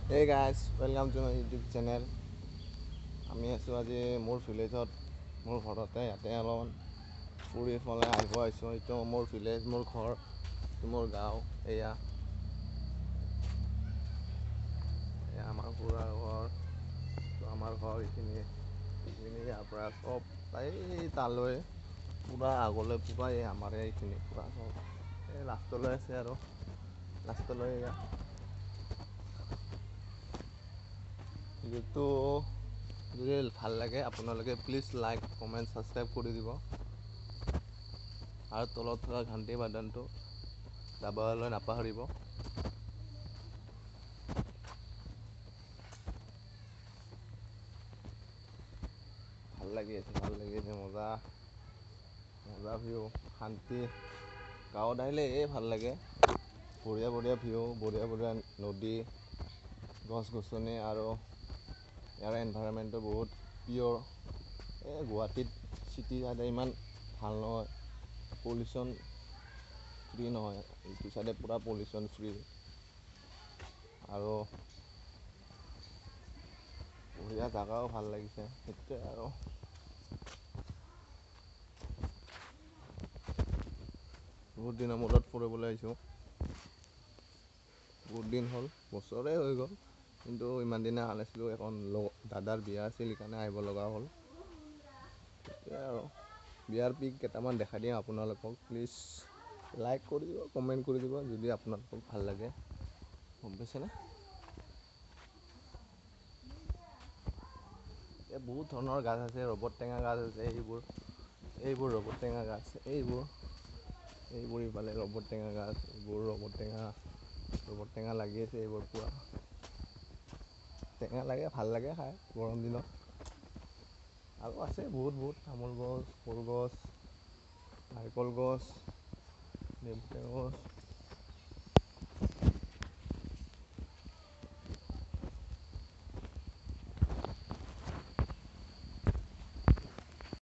Hey guys, welcome to my YouTube channel. আমি আছোঁ আজি মোৰ ভিলেজত, মোৰ ঘৰতে ইয়াতে অলপমান ফুৰি পেলাই আহিব আহিছোঁ। এইটো মোৰ ভিলেজ, মোৰ ঘৰ, এইটো মোৰ গাঁও। এয়া আমাৰ খুৰাৰ ঘৰ, আমাৰ ঘৰ এইখিনি ইয়াৰ পৰা চব এই তালৈ পূৰা আগলৈ পূৰা এই আমাৰ এইখিনি পূৰা চব এই লাষ্টলৈ আছে আৰু লাষ্টলৈ এয়া যিটো যদি ভাল লাগে আপোনালোকে প্লিজ লাইক কমেণ্ট ছাবস্ক্ৰাইব কৰি দিব আৰু তলত থকা ঘণ্টি বাটনটো দাবাবলৈ নাপাহৰিব। ভাল লাগি আছে মজা মজা ভিউ, শান্তি। গাঁৱত আহিলে ভাল লাগে, বঢ়িয়া বঢ়িয়া ভিউ, বঢ়িয়া বঢ়িয়া নদী, গছ গছনি আৰু ইয়াৰ এনভাইৰনমেণ্টটো বহুত পিয়'ৰ। গুৱাহাটীত চিটি চাইডে ইমান ভাল নহয়, পলিউশ্যন ফ্ৰী নহয়, এইটো চাইডে পূৰা পলিউশ্যন ফ্ৰী আৰু বঢ়িয়া জাগাও ভাল লাগিছে। সেইটোৱে আৰু বহুত দিনৰ মূৰত ফুৰিবলৈ আহিছোঁ। বহুত দিন হ'ল, বছৰে হৈ গ'ল, কিন্তু ইমান দিনে অহা নাছিলোঁ। এখন দাদাৰ বিয়া আছিল, সেইকাৰণে আহিব লগা হ'ল। সেইটোৱে আৰু বিয়াৰ পিক কেইটামান দেখাই দিম আপোনালোকক। প্লিজ লাইক কৰি দিব, কমেণ্ট কৰি দিব যদি আপোনালোকক ভাল লাগে, গম পাইছেনে? বহুত ধৰণৰ গাছ আছে, ৰবট টেঙা গাছ আছে, এইবোৰ ৰবট টেঙা গাছ, এইবোৰ ইফালে ৰবট টেঙা গাছ, এইবোৰ ৰবট টেঙা লাগি আছে। এইবোৰ পূৰা টেঙা লাগে, ভাল লাগে খাই গৰম দিনত। আৰু আছে বহুত তামোল গছ, কলগছ, নাৰিকল গছ, নেমু গছ,